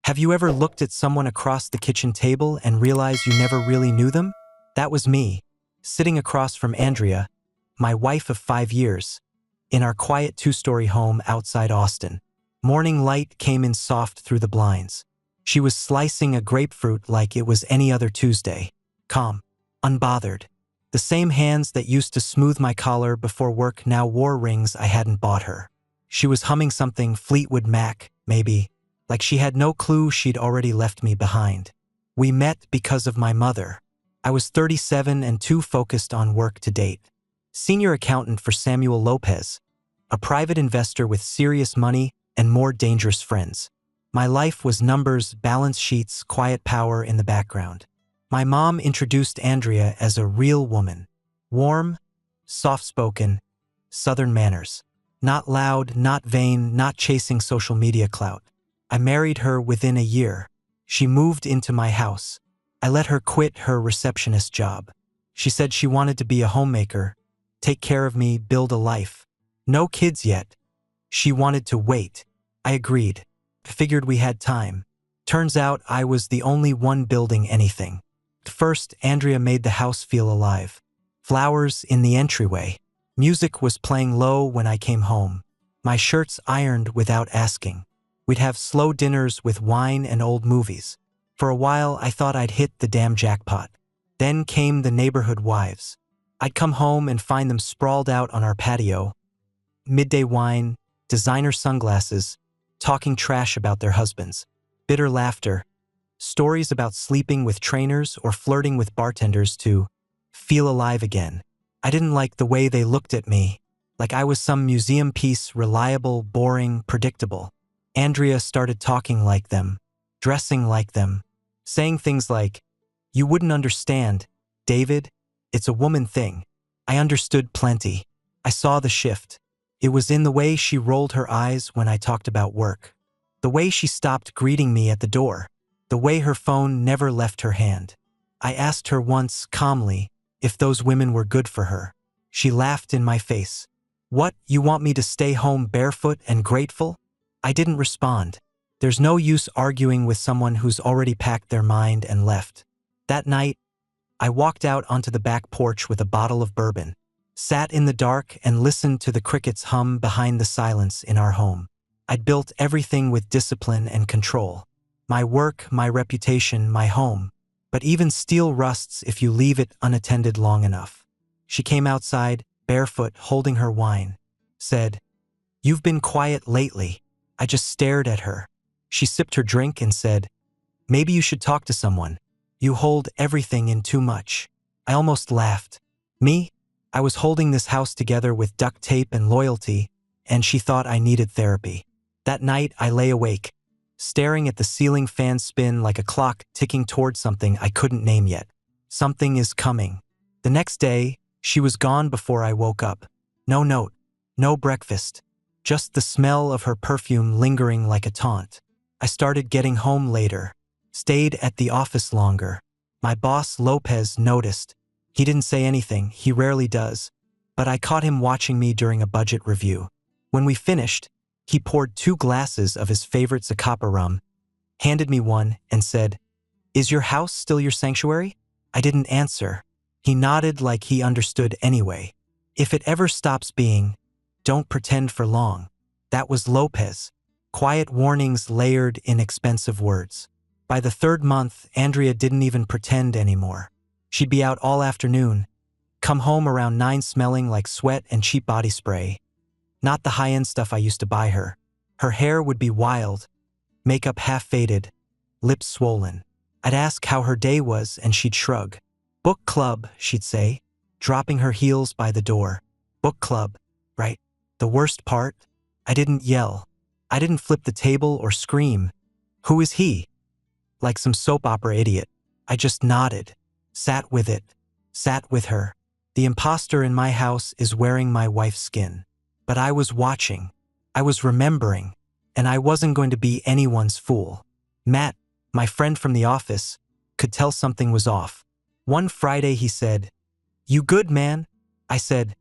Have you ever looked at someone across the kitchen table and realized you never really knew them? That was me, sitting across from Andrea, my wife of 5 years, in our quiet 2-story home outside Austin. Morning light came in soft through the blinds. She was slicing a grapefruit like it was any other Tuesday. Calm, unbothered. The same hands that used to smooth my collar before work now wore rings I hadn't bought her. She was humming something Fleetwood Mac, maybe, like she had no clue she'd already left me behind. We met because of my mother. I was 37 and too focused on work to date. Senior accountant for Samuel Lopez, a private investor with serious money and more dangerous friends. My life was numbers, balance sheets, quiet power in the background. My mom introduced Andrea as a real woman. Warm, soft-spoken, Southern manners. Not loud, not vain, not chasing social media clout. I married her within a year. She moved into my house. I let her quit her receptionist job. She said she wanted to be a homemaker, take care of me, build a life. No kids yet. She wanted to wait. I agreed. Figured we had time. Turns out I was the only one building anything. First, Andrea made the house feel alive. Flowers in the entryway. Music was playing low when I came home. My shirts ironed without asking. We'd have slow dinners with wine and old movies. For a while, I thought I'd hit the damn jackpot. Then came the neighborhood wives. I'd come home and find them sprawled out on our patio. Midday wine, designer sunglasses, talking trash about their husbands. Bitter laughter. Stories about sleeping with trainers or flirting with bartenders to feel alive again. I didn't like the way they looked at me, like I was some museum piece, reliable, boring, predictable. Andrea started talking like them, dressing like them, saying things like, "You wouldn't understand, David. It's a woman thing." I understood plenty. I saw the shift. It was in the way she rolled her eyes when I talked about work. The way she stopped greeting me at the door. The way her phone never left her hand. I asked her once, calmly, if those women were good for her. She laughed in my face. "What, you want me to stay home barefoot and grateful?" I didn't respond. There's no use arguing with someone who's already packed their mind and left. That night, I walked out onto the back porch with a bottle of bourbon, sat in the dark and listened to the crickets hum behind the silence in our home. I'd built everything with discipline and control. My work, my reputation, my home. But even steel rusts if you leave it unattended long enough. She came outside, barefoot, holding her wine. Said, "You've been quiet lately." I just stared at her. She sipped her drink and said, "Maybe you should talk to someone. You hold everything in too much." I almost laughed. Me? I was holding this house together with duct tape and loyalty, and she thought I needed therapy. That night, I lay awake, staring at the ceiling fan spin like a clock ticking towards something I couldn't name yet. Something is coming. The next day, she was gone before I woke up. No note, no breakfast, just the smell of her perfume lingering like a taunt. I started getting home later, stayed at the office longer. My boss, Lopez, noticed. He didn't say anything, he rarely does, but I caught him watching me during a budget review. When we finished, he poured 2 glasses of his favorite Zacapa rum, handed me one, and said, "Is your house still your sanctuary?" I didn't answer. He nodded like he understood anyway. "If it ever stops being, don't pretend for long." That was Lopez. Quiet warnings layered in expensive words. By the 3rd month, Andrea didn't even pretend anymore. She'd be out all afternoon, come home around 9 smelling like sweat and cheap body spray. Not the high-end stuff I used to buy her. Her hair would be wild, makeup half-faded, lips swollen. I'd ask how her day was and she'd shrug. "Book club," she'd say, dropping her heels by the door. "Book club, right?" The worst part? I didn't yell. I didn't flip the table or scream. "Who is he?" Like some soap opera idiot. I just nodded, sat with it, sat with her. The imposter in my house is wearing my wife's skin. But I was watching, I was remembering, and I wasn't going to be anyone's fool. Matt, my friend from the office, could tell something was off. One Friday he said, "You good, man?" I said,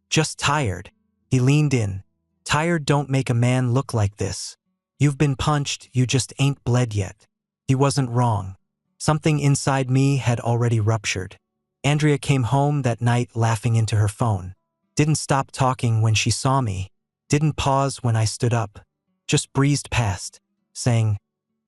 "Just tired." He leaned in. "Tired don't make a man look like this." You've been punched, you just ain't bled yet. He wasn't wrong. Something inside me had already ruptured. Andrea came home that night laughing into her phone. Didn't stop talking when she saw me. Didn't pause when I stood up. Just breezed past, saying,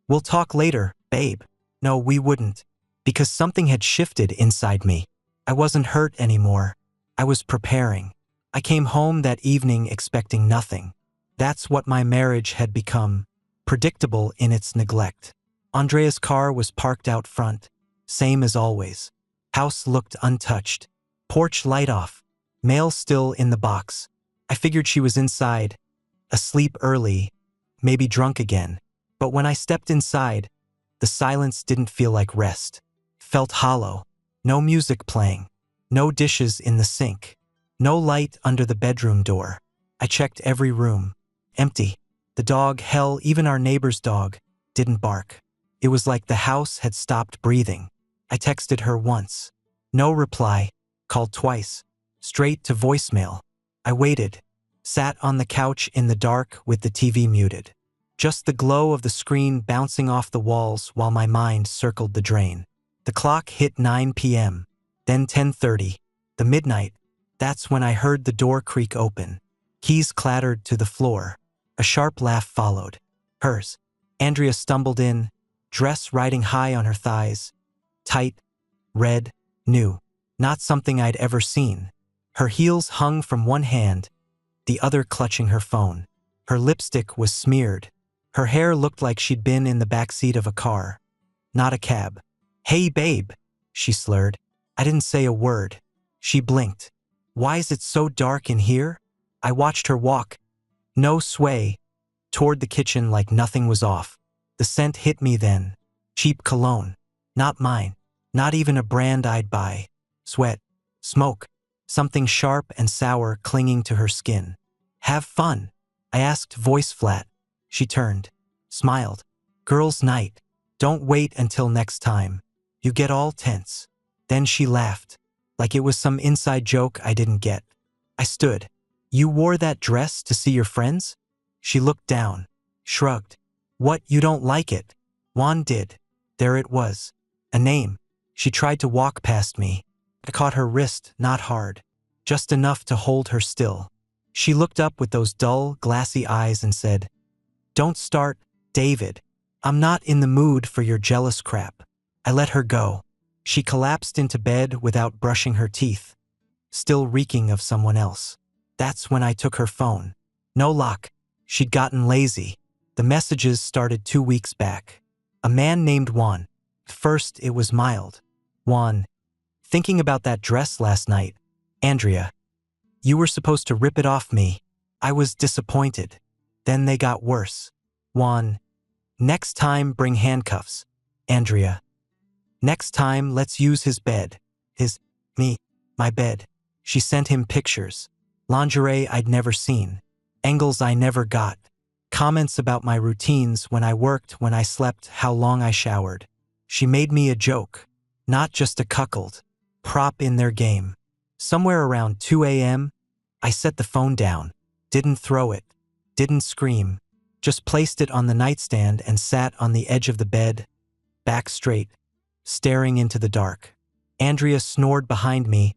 "We'll talk later, babe." No, we wouldn't. Because something had shifted inside me. I wasn't hurt anymore. I was preparing. I came home that evening expecting nothing. That's what my marriage had become, predictable in its neglect. Andrea's car was parked out front, same as always. House looked untouched. Porch light off. Mail still in the box. I figured she was inside, asleep early, maybe drunk again. But when I stepped inside, the silence didn't feel like rest. Felt hollow. No music playing. No dishes in the sink. No light under the bedroom door. I checked every room. Empty. The dog, hell, even our neighbor's dog, didn't bark. It was like the house had stopped breathing. I texted her once. No reply. Called twice. Straight to voicemail. I waited. Sat on the couch in the dark with the TV muted. Just the glow of the screen bouncing off the walls while my mind circled the drain. The clock hit 9 p.m. Then 10:30. The midnight. That's when I heard the door creak open. Keys clattered to the floor. A sharp laugh followed. Hers. Andrea stumbled in, dress riding high on her thighs. Tight, red, new. Not something I'd ever seen. Her heels hung from one hand, the other clutching her phone. Her lipstick was smeared. Her hair looked like she'd been in the backseat of a car, not a cab. "Hey, babe," she slurred. I didn't say a word. She blinked. "Why is it so dark in here?" I watched her walk, no sway, toward the kitchen like nothing was off. The scent hit me then. Cheap cologne. Not mine. Not even a brand I'd buy. Sweat. Smoke. Something sharp and sour clinging to her skin. "Have fun?" I asked, voice flat. She turned. Smiled. "Girls' night. Don't wait until next time. You get all tense." Then she laughed, like it was some inside joke I didn't get. I stood. "You wore that dress to see your friends?" She looked down. Shrugged. "What, you don't like it?" Juan did. There it was. A name. She tried to walk past me. I caught her wrist, not hard. Just enough to hold her still. She looked up with those dull, glassy eyes and said, "Don't start, David. I'm not in the mood for your jealous crap." I let her go. She collapsed into bed without brushing her teeth, still reeking of someone else. That's when I took her phone. No lock. She'd gotten lazy. The messages started 2 weeks back. A man named Juan. First, it was mild. "Juan, thinking about that dress last night. Andrea, you were supposed to rip it off me. I was disappointed." Then they got worse. "Juan, next time bring handcuffs. Andrea, next time let's use his bed. My bed." She sent him pictures. Lingerie I'd never seen. Angles I never got. Comments about my routines, when I worked, when I slept, how long I showered. She made me a joke, not just a cuckold. Prop in their game. Somewhere around 2 a.m., I set the phone down. Didn't throw it. Didn't scream. Just placed it on the nightstand and sat on the edge of the bed, back straight, staring into the dark. Andrea snored behind me,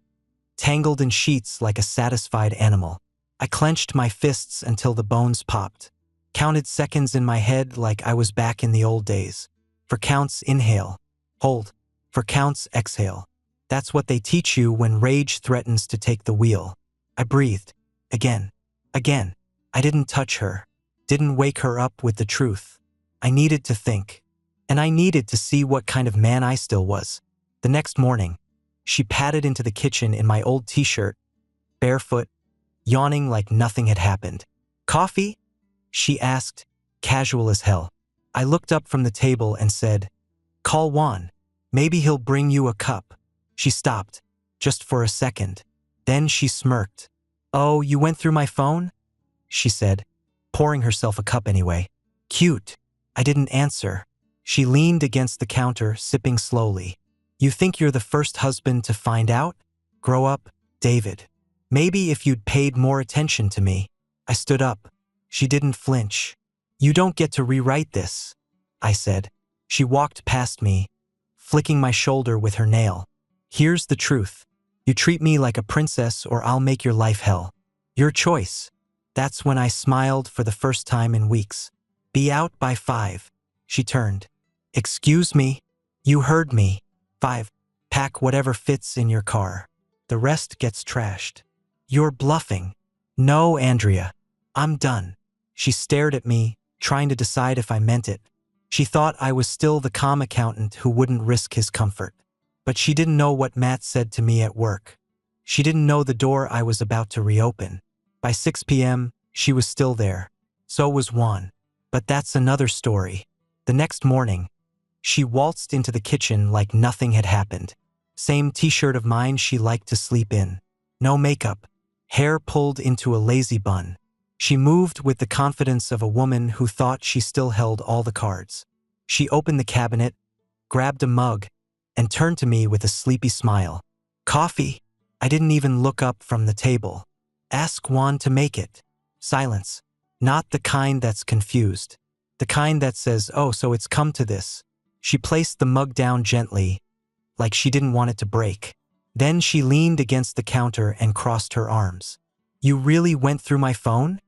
tangled in sheets like a satisfied animal. I clenched my fists until the bones popped. Counted seconds in my head like I was back in the old days. For counts, inhale. Hold. For counts, exhale. That's what they teach you when rage threatens to take the wheel. I breathed. Again. Again. I didn't touch her. Didn't wake her up with the truth. I needed to think. And I needed to see what kind of man I still was. The next morning, she padded into the kitchen in my old t-shirt, barefoot, yawning like nothing had happened. "Coffee?" she asked, casual as hell. I looked up from the table and said, "Call Juan. Maybe he'll bring you a cup." She stopped, just for a second. Then she smirked. "Oh, you went through my phone?" she said, pouring herself a cup anyway. "Cute." I didn't answer. She leaned against the counter, sipping slowly. "You think you're the first husband to find out? Grow up, David. Maybe if you'd paid more attention to me." I stood up. She didn't flinch. You don't get to rewrite this, I said. She walked past me, flicking my shoulder with her nail. Here's the truth. You treat me like a princess or I'll make your life hell. Your choice. That's when I smiled for the first time in weeks. Be out by 5. She turned. Excuse me? You heard me. 5. Pack whatever fits in your car. The rest gets trashed. You're bluffing. No, Andrea. I'm done. She stared at me, trying to decide if I meant it. She thought I was still the calm accountant who wouldn't risk his comfort. But she didn't know what Matt said to me at work. She didn't know the door I was about to reopen. By 6 p.m., she was still there. So was Juan. But that's another story. The next morning, she waltzed into the kitchen like nothing had happened. Same t-shirt of mine she liked to sleep in. No makeup. Hair pulled into a lazy bun. She moved with the confidence of a woman who thought she still held all the cards. She opened the cabinet, grabbed a mug, and turned to me with a sleepy smile. Coffee? I didn't even look up from the table. Ask Juan to make it. Silence. Not the kind that's confused. The kind that says, oh, so it's come to this. She placed the mug down gently, like she didn't want it to break. Then she leaned against the counter and crossed her arms. You really went through my phone?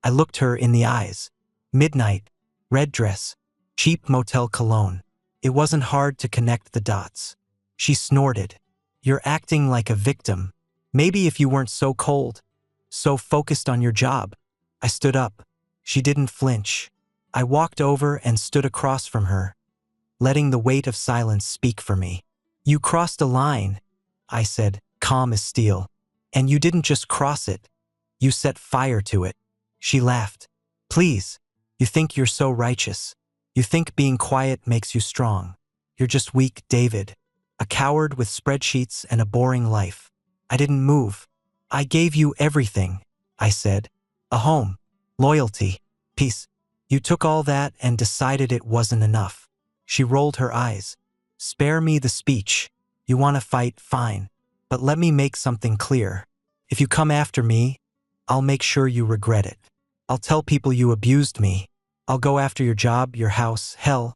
I looked her in the eyes. Midnight, red dress, cheap motel cologne. It wasn't hard to connect the dots. She snorted. You're acting like a victim. Maybe if you weren't so cold, so focused on your job. I stood up. She didn't flinch. I walked over and stood across from her, letting the weight of silence speak for me. You crossed a line, I said, calm as steel. And you didn't just cross it. You set fire to it. She laughed. Please, you think you're so righteous. You think being quiet makes you strong. You're just weak, David. A coward with spreadsheets and a boring life. I didn't move. I gave you everything, I said. A home, loyalty, peace. You took all that and decided it wasn't enough. She rolled her eyes. Spare me the speech. You want to fight, fine. But let me make something clear. If you come after me, I'll make sure you regret it. I'll tell people you abused me. I'll go after your job, your house, hell.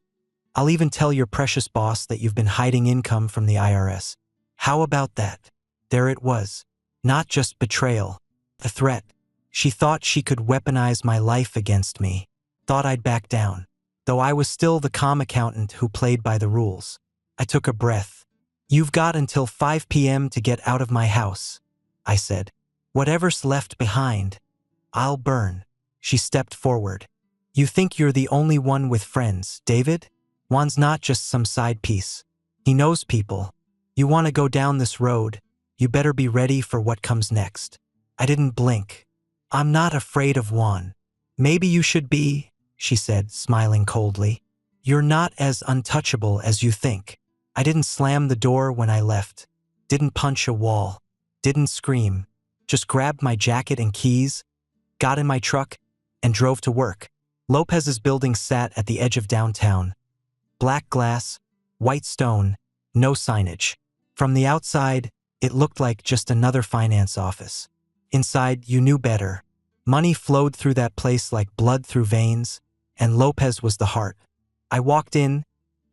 I'll even tell your precious boss that you've been hiding income from the IRS. How about that? There it was. Not just betrayal. A threat. She thought she could weaponize my life against me. Thought I'd back down. Though I was still the calm accountant who played by the rules. I took a breath. You've got until 5 p.m. to get out of my house, I said. Whatever's left behind, I'll burn. She stepped forward. You think you're the only one with friends, David? Juan's not just some side piece. He knows people. You want to go down this road, you better be ready for what comes next. I didn't blink. I'm not afraid of Juan. Maybe you should be, she said, smiling coldly. You're not as untouchable as you think. I didn't slam the door when I left. Didn't punch a wall. Didn't scream. Just grabbed my jacket and keys, got in my truck, and drove to work. Lopez's building sat at the edge of downtown. Black glass, white stone, no signage. From the outside, it looked like just another finance office. Inside, you knew better. Money flowed through that place like blood through veins, and Lopez was the heart. I walked in,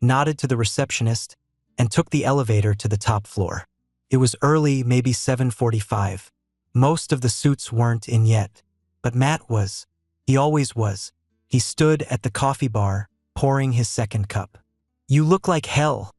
nodded to the receptionist, and took the elevator to the top floor. It was early, maybe 7:45. Most of the suits weren't in yet, but Matt was. He always was. He stood at the coffee bar, pouring his second cup. You look like hell,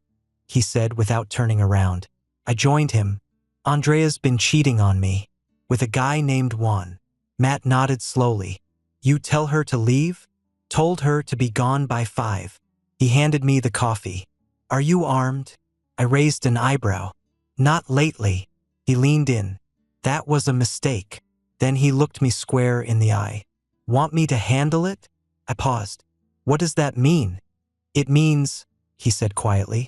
he said without turning around. I joined him. Andrea's been cheating on me. With a guy named Juan. Matt nodded slowly. You tell her to leave? Told her to be gone by 5. He handed me the coffee. Are you armed? I raised an eyebrow. Not lately. He leaned in. That was a mistake. Then he looked me square in the eye. Want me to handle it? I paused. What does that mean? It means, he said quietly,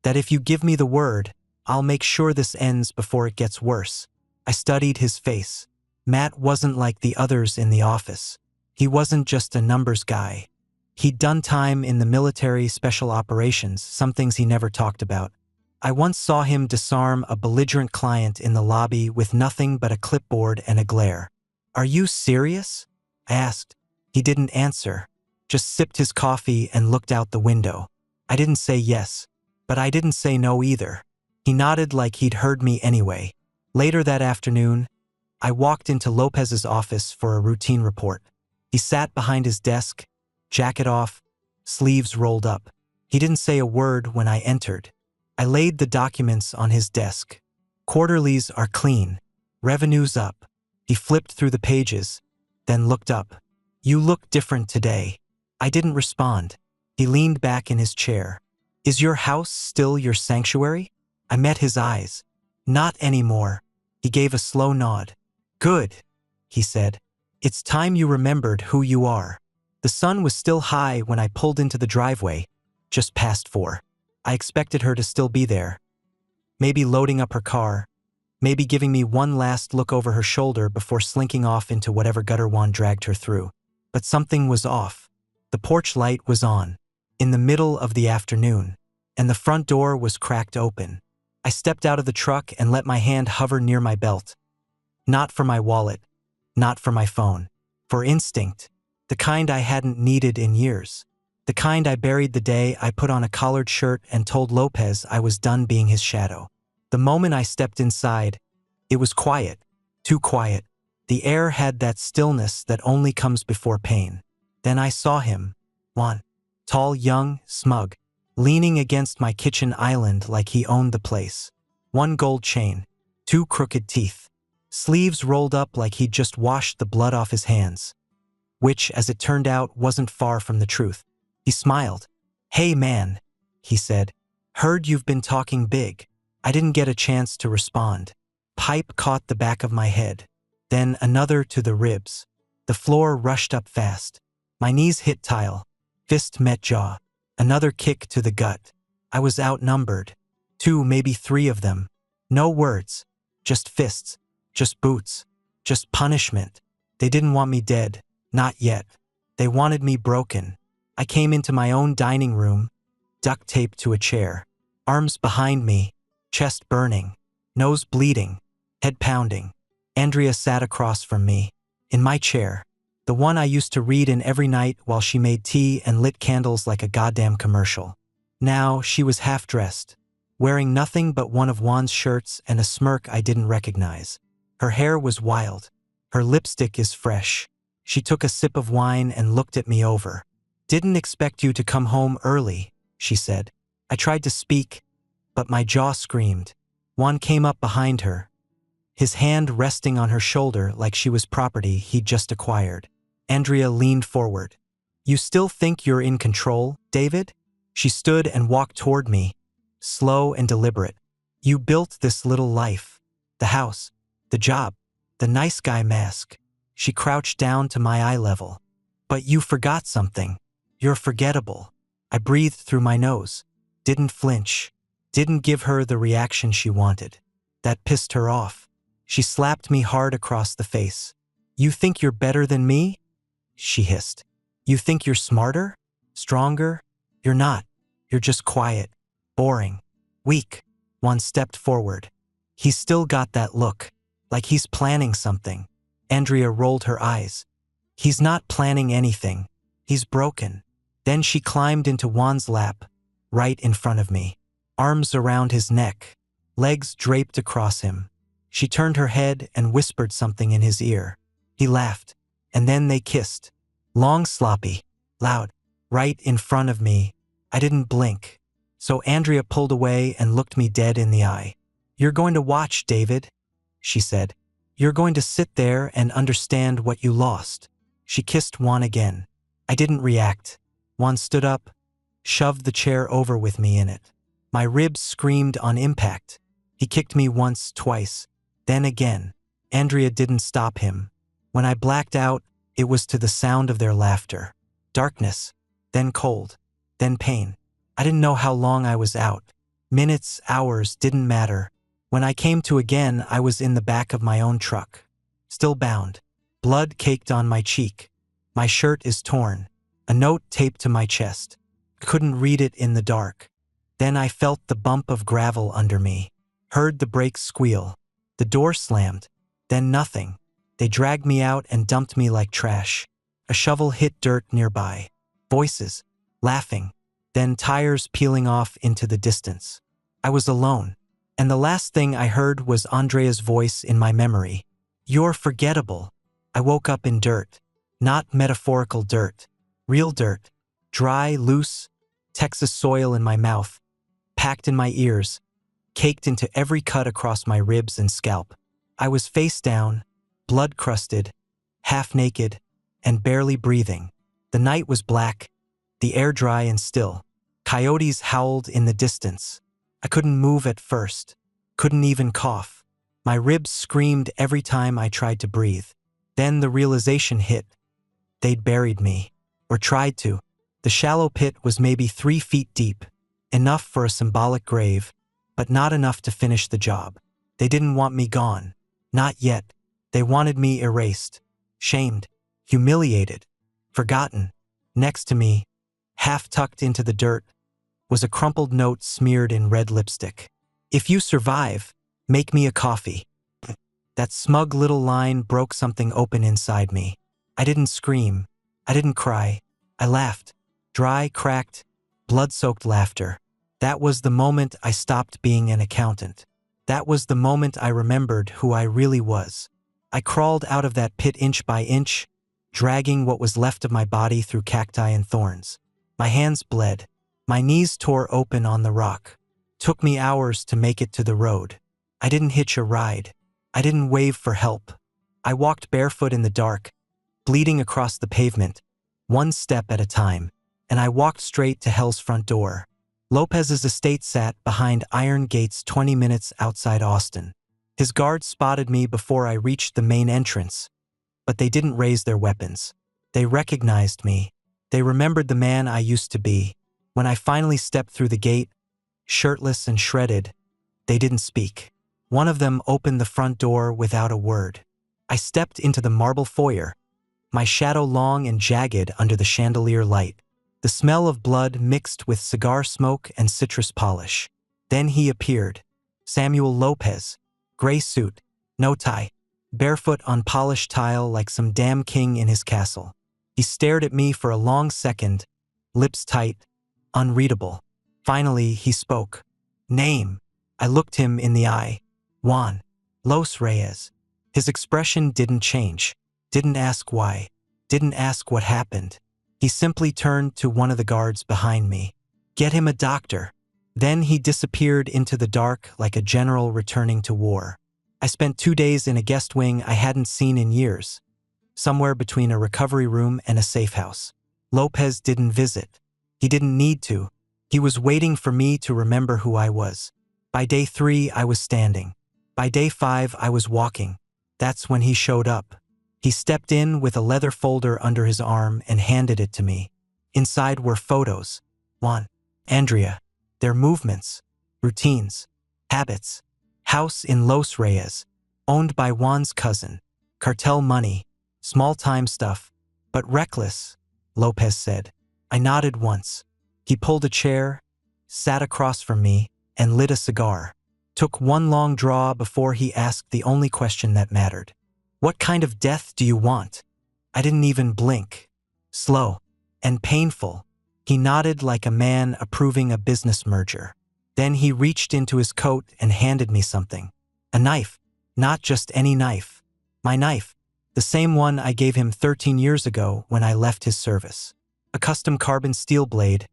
that if you give me the word, I'll make sure this ends before it gets worse. I studied his face. Matt wasn't like the others in the office. He wasn't just a numbers guy. He'd done time in the military special operations, some things he never talked about. I once saw him disarm a belligerent client in the lobby with nothing but a clipboard and a glare. Are you serious? I asked. He didn't answer. just sipped his coffee and looked out the window. I didn't say yes, but I didn't say no either. He nodded like he'd heard me anyway. Later that afternoon, I walked into Lopez's office for a routine report. He sat behind his desk, jacket off, sleeves rolled up. He didn't say a word when I entered. I laid the documents on his desk. Quarterlies are clean. Revenue's up. He flipped through the pages, then looked up. You look different today. I didn't respond. He leaned back in his chair. Is your house still your sanctuary? I met his eyes. Not anymore. He gave a slow nod. Good, he said. It's time you remembered who you are. The sun was still high when I pulled into the driveway, just past 4. I expected her to still be there. Maybe loading up her car, maybe giving me one last look over her shoulder before slinking off into whatever gutter Juan dragged her through. But something was off. The porch light was on, in the middle of the afternoon, and the front door was cracked open. I stepped out of the truck and let my hand hover near my belt. Not for my wallet, not for my phone, for instinct, the kind I hadn't needed in years. The kind I buried the day I put on a collared shirt and told Lopez I was done being his shadow. The moment I stepped inside, it was quiet, too quiet. The air had that stillness that only comes before pain. Then I saw him, Juan, tall, young, smug, leaning against my kitchen island like he owned the place. 1 gold chain, 2 crooked teeth, sleeves rolled up like he'd just washed the blood off his hands. Which, as it turned out, wasn't far from the truth. He smiled. Hey man, he said. Heard you've been talking big. I didn't get a chance to respond. Pipe caught the back of my head. Then another to the ribs. The floor rushed up fast. My knees hit tile. Fist met jaw. Another kick to the gut. I was outnumbered. 2, maybe 3 of them. No words. Just fists. Just boots. Just punishment. They didn't want me dead. Not yet. They wanted me broken. I came into my own dining room, duct taped to a chair. Arms behind me, chest burning, nose bleeding, head pounding. Andrea sat across from me, in my chair, the one I used to read in every night while she made tea and lit candles like a goddamn commercial. Now she was half-dressed, wearing nothing but one of Juan's shirts and a smirk I didn't recognize. Her hair was wild. Her lipstick is fresh. She took a sip of wine and looked at me over. Didn't expect you to come home early, she said. I tried to speak, but my jaw screamed. Juan came up behind her, his hand resting on her shoulder like she was property he'd just acquired. Andrea leaned forward. You still think you're in control, David? She stood and walked toward me, slow and deliberate. You built this little life. The house, the job, the nice guy mask. She crouched down to my eye level. But you forgot something. You're forgettable. I breathed through my nose. Didn't flinch. Didn't give her the reaction she wanted. That pissed her off. She slapped me hard across the face. You think you're better than me? She hissed. You think you're smarter? Stronger? You're not. You're just quiet. Boring. Weak. Juan stepped forward. He's still got that look. Like he's planning something. Andrea rolled her eyes. He's not planning anything. He's broken. Then she climbed into Juan's lap, right in front of me. Arms around his neck, legs draped across him. She turned her head and whispered something in his ear. He laughed, and then they kissed. Long, sloppy, loud, right in front of me. I didn't blink. So Andrea pulled away and looked me dead in the eye. You're going to watch, David, she said. You're going to sit there and understand what you lost. She kissed Juan again. I didn't react. Juan stood up, shoved the chair over with me in it. My ribs screamed on impact. He kicked me once, twice, then again. Andrea didn't stop him. When I blacked out, it was to the sound of their laughter. Darkness, then cold, then pain. I didn't know how long I was out. Minutes, hours, didn't matter. When I came to again, I was in the back of my own truck. Still bound. Blood caked on my cheek. My shirt is torn. A note taped to my chest. Couldn't read it in the dark. Then I felt the bump of gravel under me. Heard the brakes squeal. The door slammed. Then nothing. They dragged me out and dumped me like trash. A shovel hit dirt nearby. voices, laughing, then tires peeling off into the distance. I was alone, and the last thing I heard was Andrea's voice in my memory. "You're forgettable." I woke up in dirt. Not metaphorical dirt. Real dirt. Dry, loose, Texas soil in my mouth, packed in my ears, caked into every cut across my ribs and scalp. I was face down, blood-crusted, half-naked, and barely breathing. The night was black, the air dry and still. Coyotes howled in the distance. I couldn't move at first, couldn't even cough. My ribs screamed every time I tried to breathe. Then the realization hit. They'd buried me, or tried to. The shallow pit was maybe 3 feet deep, enough for a symbolic grave, but not enough to finish the job. They didn't want me gone. Not yet. They wanted me erased, shamed, humiliated, forgotten. Next to me, half tucked into the dirt, was a crumpled note smeared in red lipstick. "If you survive, make me a coffee." That smug little line broke something open inside me. I didn't scream. I didn't cry. I laughed. Dry, cracked, blood-soaked laughter. That was the moment I stopped being an accountant. That was the moment I remembered who I really was. I crawled out of that pit inch by inch, dragging what was left of my body through cacti and thorns. My hands bled. My knees tore open on the rock. Took me hours to make it to the road. I didn't hitch a ride. I didn't wave for help. I walked barefoot in the dark, bleeding across the pavement, one step at a time, and I walked straight to hell's front door. Lopez's estate sat behind iron gates 20 minutes outside Austin. His guards spotted me before I reached the main entrance, but they didn't raise their weapons. They recognized me. They remembered the man I used to be. When I finally stepped through the gate, shirtless and shredded, they didn't speak. One of them opened the front door without a word. I stepped into the marble foyer, my shadow long and jagged under the chandelier light. The smell of blood mixed with cigar smoke and citrus polish. Then he appeared. Samuel Lopez. Gray suit, no tie, barefoot on polished tile like some damn king in his castle. He stared at me for a long second, lips tight, unreadable. Finally, he spoke. "Name." I looked him in the eye. "Juan. Los Reyes." His expression didn't change. Didn't ask why. Didn't ask what happened. He simply turned to one of the guards behind me. "Get him a doctor." Then he disappeared into the dark like a general returning to war. I spent 2 days in a guest wing I hadn't seen in years, somewhere between a recovery room and a safe house. Lopez didn't visit. He didn't need to. He was waiting for me to remember who I was. By day 3, I was standing. By day 5, I was walking. That's when he showed up. He stepped in with a leather folder under his arm and handed it to me. Inside were photos. Juan, Andrea, their movements, routines, habits. House in Los Reyes, owned by Juan's cousin. Cartel money, small-time stuff, but reckless, Lopez said. I nodded once. He pulled a chair, sat across from me, and lit a cigar. Took one long draw before he asked the only question that mattered. "What kind of death do you want?" I didn't even blink. Slow and painful. He nodded like a man approving a business merger. Then he reached into his coat and handed me something. A knife. Not just any knife. My knife. The same one I gave him 13 years ago when I left his service. A custom carbon steel blade,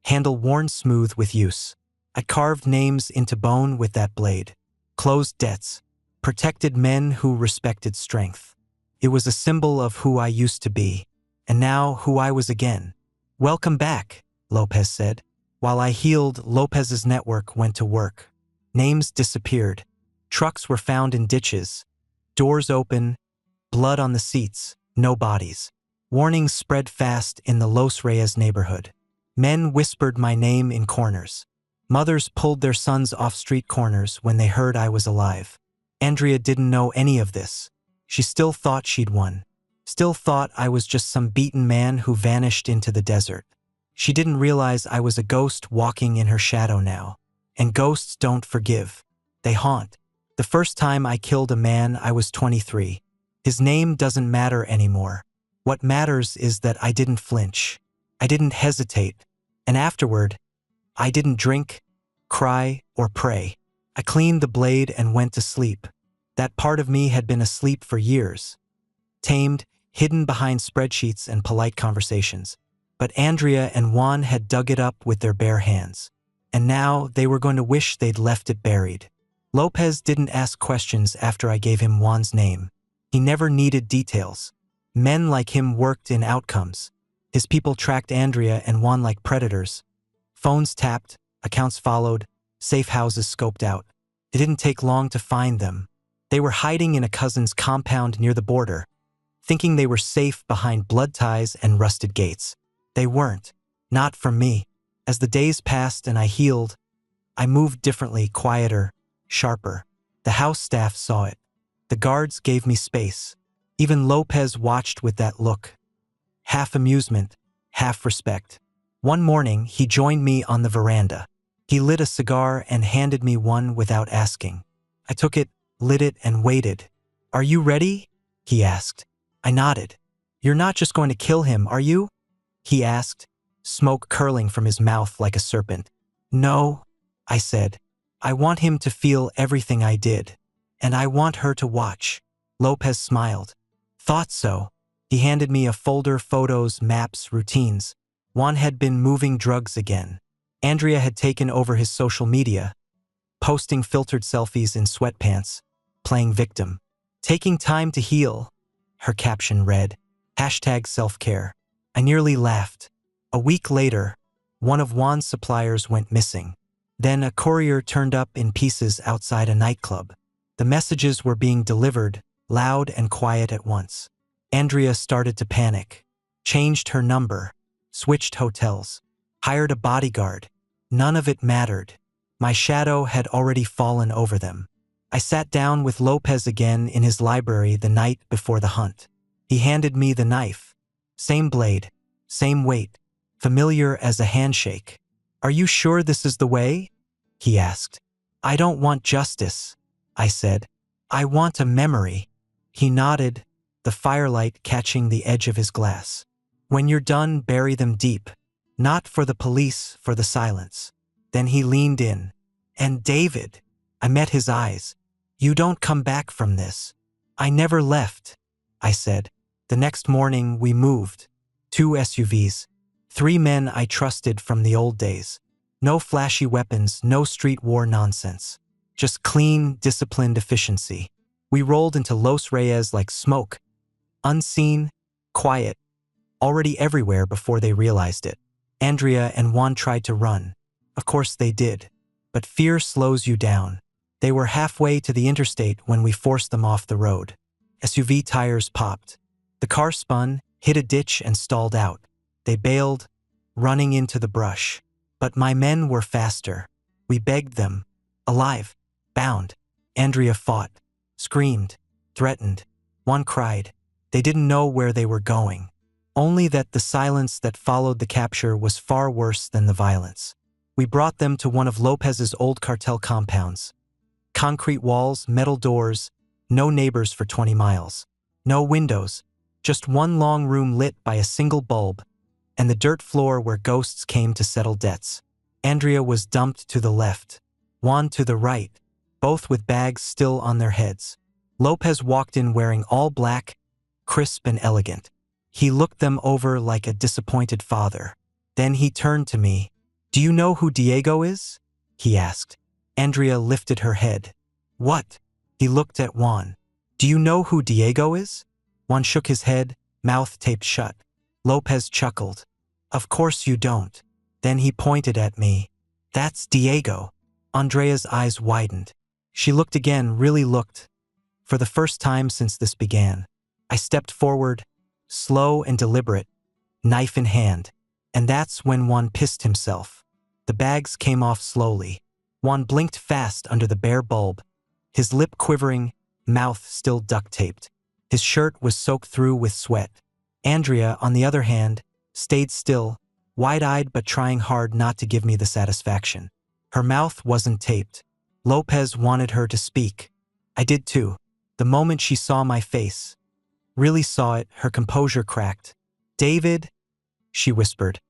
handle worn smooth with use. I carved names into bone with that blade. Closed debts. Protected men who respected strength. It was a symbol of who I used to be, and now who I was again. "Welcome back," Lopez said. While I healed, Lopez's network went to work. Names disappeared. Trucks were found in ditches. Doors open. Blood on the seats. No bodies. Warnings spread fast in the Los Reyes neighborhood. Men whispered my name in corners. Mothers pulled their sons off street corners when they heard I was alive. Andrea didn't know any of this. She still thought she'd won. Still thought I was just some beaten man who vanished into the desert. She didn't realize I was a ghost walking in her shadow now. And ghosts don't forgive. They haunt. The first time I killed a man, I was 23. His name doesn't matter anymore. What matters is that I didn't flinch. I didn't hesitate. And afterward, I didn't drink, cry, or pray. I cleaned the blade and went to sleep. That part of me had been asleep for years, tamed, hidden behind spreadsheets and polite conversations. But Andrea and Juan had dug it up with their bare hands. And now they were going to wish they'd left it buried. Lopez didn't ask questions after I gave him Juan's name. He never needed details. Men like him worked in outcomes. His people tracked Andrea and Juan like predators. Phones tapped, accounts followed, safe houses scoped out. It didn't take long to find them. They were hiding in a cousin's compound near the border, thinking they were safe behind blood ties and rusted gates. They weren't. Not from me. As the days passed and I healed, I moved differently, quieter, sharper. The house staff saw it. The guards gave me space. Even Lopez watched with that look. Half amusement, half respect. One morning, he joined me on the veranda. He lit a cigar and handed me one without asking. I took it, lit it, and waited. "Are you ready?" he asked. I nodded. "You're not just going to kill him, are you?" he asked, smoke curling from his mouth like a serpent. "No," I said. "I want him to feel everything I did. And I want her to watch." Lopez smiled. "Thought so." He handed me a folder, photos, maps, routines. Juan had been moving drugs again. Andrea had taken over his social media, posting filtered selfies in sweatpants, playing victim. "Taking time to heal," her caption read. #self-care. I nearly laughed. A week later, one of Juan's suppliers went missing. Then a courier turned up in pieces outside a nightclub. The messages were being delivered, loud and quiet at once. Andrea started to panic. Changed her number. Switched hotels. Hired a bodyguard. None of it mattered. My shadow had already fallen over them. I sat down with Lopez again in his library the night before the hunt. He handed me the knife. Same blade. Same weight. Familiar as a handshake. "Are you sure this is the way?" he asked. "I don't want justice," I said. "I want a memory." He nodded, the firelight catching the edge of his glass. "When you're done, bury them deep. Not for the police, for the silence." Then he leaned in. "And David," I met his eyes. "You don't come back from this." "I never left," I said. The next morning we moved. 2 SUVs. 3 men I trusted from the old days. No flashy weapons, no street war nonsense. Just clean, disciplined efficiency. We rolled into Los Reyes like smoke. Unseen, quiet, already everywhere before they realized it. Andrea and Juan tried to run. Of course they did. But fear slows you down. They were halfway to the interstate when we forced them off the road. SUV tires popped. The car spun, hit a ditch, and stalled out. They bailed, running into the brush. But my men were faster. We begged them. Alive. Bound. Andrea fought. Screamed. Threatened. One cried. They didn't know where they were going. Only that the silence that followed the capture was far worse than the violence. We brought them to one of Lopez's old cartel compounds. Concrete walls, metal doors, no neighbors for 20 miles. No windows, just one long room lit by a single bulb, and the dirt floor where ghosts came to settle debts. Andrea was dumped to the left, Juan to the right, both with bags still on their heads. Lopez walked in wearing all black, crisp and elegant. He looked them over like a disappointed father. Then he turned to me. "Do you know who Diego is?" he asked. Andrea lifted her head. "What?" He looked at Juan. "Do you know who Diego is?" Juan shook his head, mouth taped shut. Lopez chuckled. "Of course you don't." Then he pointed at me. "That's Diego." Andrea's eyes widened. She looked again, really looked. For the first time since this began. I stepped forward, slow and deliberate, knife in hand. And that's when Juan pissed himself. The bags came off slowly. Juan blinked fast under the bare bulb, his lip quivering, mouth still duct-taped. His shirt was soaked through with sweat. Andrea, on the other hand, stayed still, wide-eyed but trying hard not to give me the satisfaction. Her mouth wasn't taped. Lopez wanted her to speak. I did too. The moment she saw my face, really saw it, her composure cracked. "David," she whispered.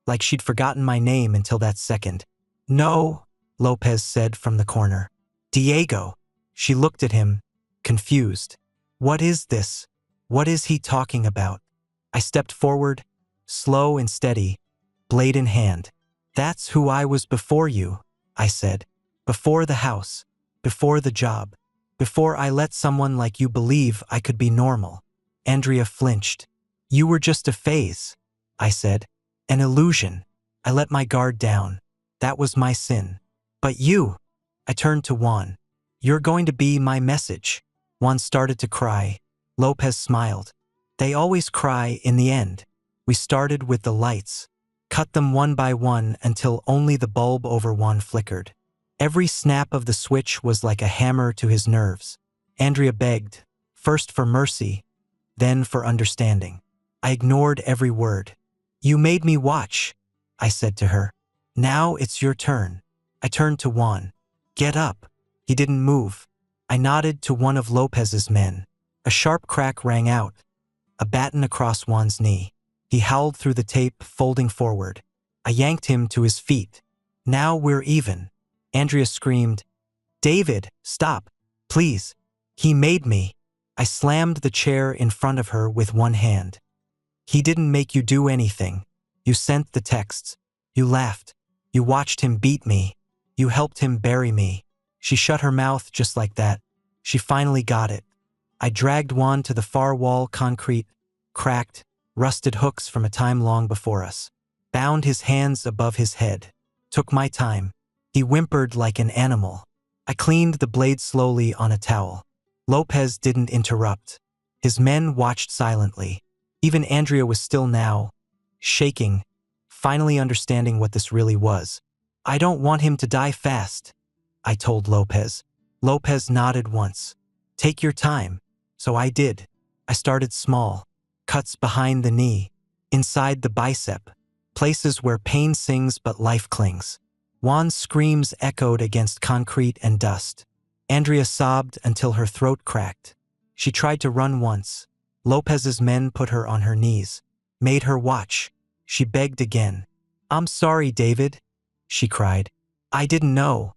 like she'd forgotten my name until that second. No, Lopez said from the corner. Diego. She looked at him, confused. What is this? What is he talking about? I stepped forward, slow and steady, blade in hand. That's who I was before you, I said. Before the house, before the job, before I let someone like you believe I could be normal. Andrea flinched. You were just a phase, I said. An illusion. I let my guard down. That was my sin. But you, I turned to Juan. You're going to be my message. Juan started to cry. Lopez smiled. They always cry in the end. We started with the lights. Cut them one by one until only the bulb over one flickered. Every snap of the switch was like a hammer to his nerves. Andrea begged, first for mercy, then for understanding. I ignored every word. You made me watch, I said to her. Now it's your turn. I turned to Juan. Get up. He didn't move. I nodded to one of Lopez's men. A sharp crack rang out, a baton across Juan's knee. He howled through the tape, folding forward. I yanked him to his feet. Now we're even. Andrea screamed, David, stop, please. He made me. I slammed the chair in front of her with one hand. He didn't make you do anything. You sent the texts. You laughed. You watched him beat me. You helped him bury me. She shut her mouth just like that. She finally got it. I dragged Juan to the far wall, concrete, cracked, rusted hooks from a time long before us. Bound his hands above his head. Took my time. He whimpered like an animal. I cleaned the blade slowly on a towel. Lopez didn't interrupt. His men watched silently. Even Andrea was still now, shaking, finally understanding what this really was. I don't want him to die fast, I told Lopez. Lopez nodded once. Take your time. So I did. I started small. Cuts behind the knee, inside the bicep, places where pain sings but life clings. Juan's screams echoed against concrete and dust. Andrea sobbed until her throat cracked. She tried to run once. Lopez's men put her on her knees, made her watch. She begged again. I'm sorry, David, she cried. I didn't know.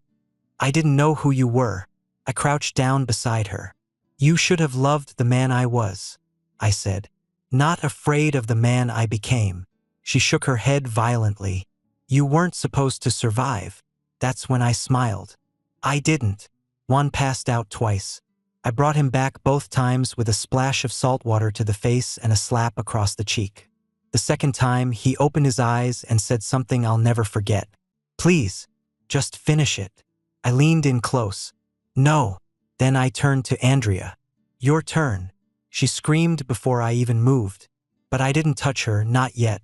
I didn't know who you were. I crouched down beside her. You should have loved the man I was, I said. Not afraid of the man I became. She shook her head violently. You weren't supposed to survive. That's when I smiled. I didn't. Juan passed out twice. I brought him back both times with a splash of salt water to the face and a slap across the cheek. The second time, he opened his eyes and said something I'll never forget. Please, just finish it. I leaned in close. No. Then I turned to Andrea. Your turn. She screamed before I even moved. But I didn't touch her, not yet.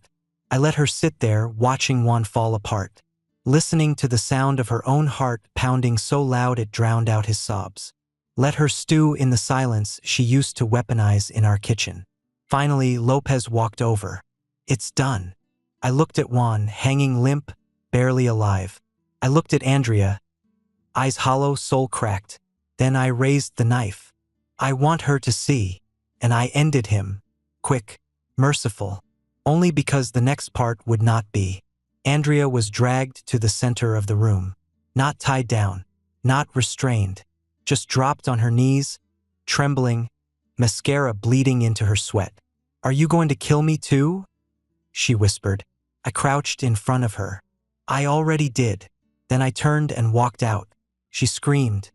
I let her sit there, watching Juan fall apart, listening to the sound of her own heart pounding so loud it drowned out his sobs. Let her stew in the silence she used to weaponize in our kitchen. Finally, Lopez walked over. It's done. I looked at Juan, hanging limp, barely alive. I looked at Andrea, eyes hollow, soul cracked. Then I raised the knife. I want her to see. And I ended him. Quick, merciful. Only because the next part would not be. Andrea was dragged to the center of the room. Not tied down. Not restrained. Just dropped on her knees, trembling, mascara bleeding into her sweat. Are you going to kill me too? She whispered. I crouched in front of her. I already did. Then I turned and walked out. She screamed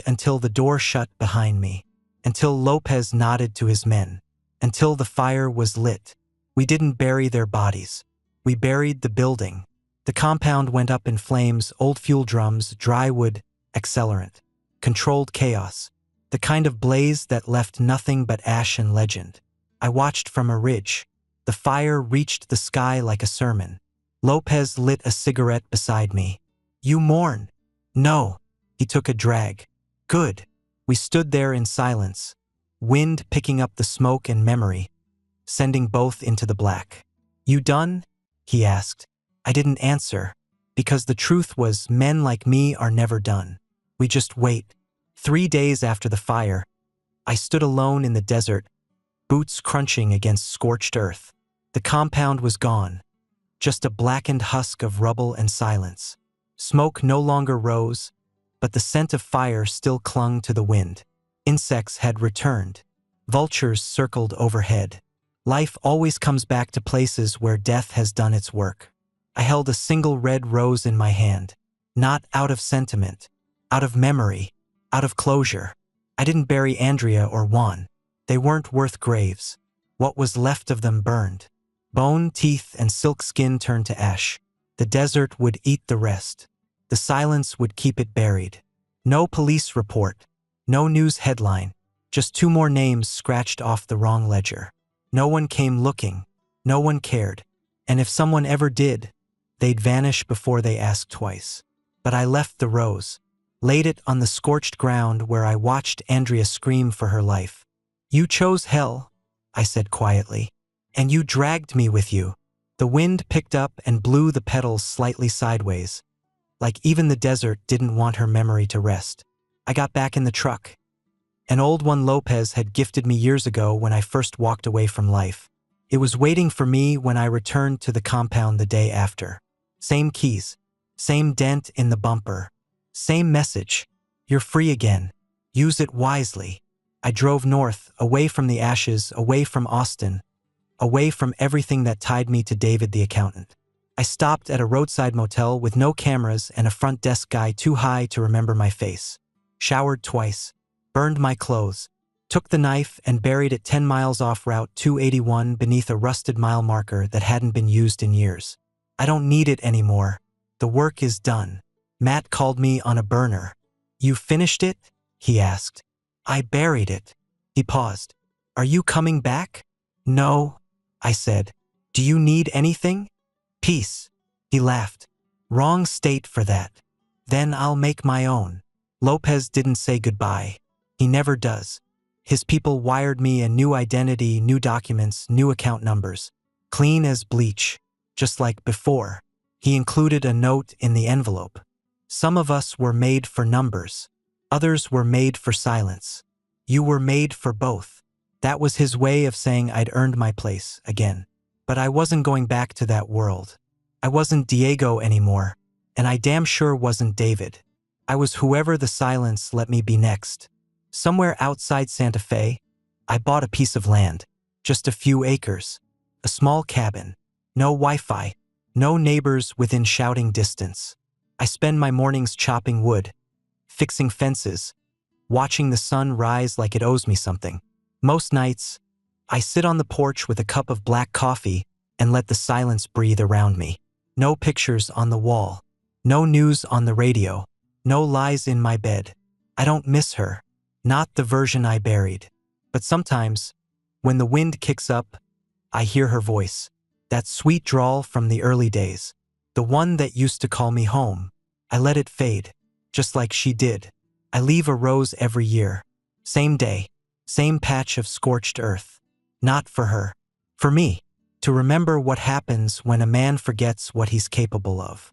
until the door shut behind me, until Lopez nodded to his men, until the fire was lit. We didn't bury their bodies. We buried the building. The compound went up in flames, old fuel drums, dry wood, accelerant. Controlled chaos. The kind of blaze that left nothing but ash and legend. I watched from a ridge. The fire reached the sky like a sermon. Lopez lit a cigarette beside me. You mourn? No. He took a drag. Good. We stood there in silence, wind picking up the smoke and memory, sending both into the black. You done? He asked. I didn't answer, because the truth was men like me are never done. We just wait. 3 days after the fire, I stood alone in the desert, boots crunching against scorched earth. The compound was gone. just a blackened husk of rubble and silence. Smoke no longer rose, but the scent of fire still clung to the wind. Insects had returned. Vultures circled overhead. Life always comes back to places where death has done its work. I held a single red rose in my hand, not out of sentiment, out of memory, out of closure. I didn't bury Andrea or Juan. They weren't worth graves. What was left of them burned. Bone, teeth, and silk skin turned to ash. The desert would eat the rest. The silence would keep it buried. No police report, no news headline, just 2 more names scratched off the wrong ledger. No one came looking, no one cared, and if someone ever did, they'd vanish before they asked twice. But I left the rose, laid it on the scorched ground where I watched Andrea scream for her life. "You chose hell," I said quietly, "and you dragged me with you." The wind picked up and blew the petals slightly sideways, like even the desert didn't want her memory to rest. I got back in the truck. An old one Lopez had gifted me years ago when I first walked away from life. It was waiting for me when I returned to the compound the day after. Same keys, same dent in the bumper, same message. "You're free again. Use it wisely." I drove north, away from the ashes, away from Austin, away from everything that tied me to David the accountant. I stopped at a roadside motel with no cameras and a front desk guy too high to remember my face. Showered twice, burned my clothes, took the knife and buried it 10 miles off Route 281 beneath a rusted mile marker that hadn't been used in years. I don't need it anymore. The work is done. Matt called me on a burner. "You finished it?" he asked. "I buried it." He paused. "Are you coming back?" "No," I said. "Do you need anything?" "Peace." He laughed. "Wrong state for that. Then I'll make my own." Lopez didn't say goodbye. He never does. His people wired me a new identity, new documents, new account numbers. Clean as bleach, just like before. He included a note in the envelope. "Some of us were made for numbers. Others were made for silence. You were made for both." That was his way of saying I'd earned my place again. But I wasn't going back to that world. I wasn't Diego anymore, and I damn sure wasn't David. I was whoever the silence let me be next. Somewhere outside Santa Fe, I bought a piece of land, just a few acres, a small cabin, no Wi-Fi, no neighbors within shouting distance. I spend my mornings chopping wood, fixing fences, watching the sun rise like it owes me something. Most nights, I sit on the porch with a cup of black coffee and let the silence breathe around me. No pictures on the wall, no news on the radio, no lies in my bed. I don't miss her, not the version I buried. But sometimes, when the wind kicks up, I hear her voice, that sweet drawl from the early days, the one that used to call me home. I let it fade, just like she did. I leave a rose every year, same day, same patch of scorched earth. Not for her, for me, to remember what happens when a man forgets what he's capable of.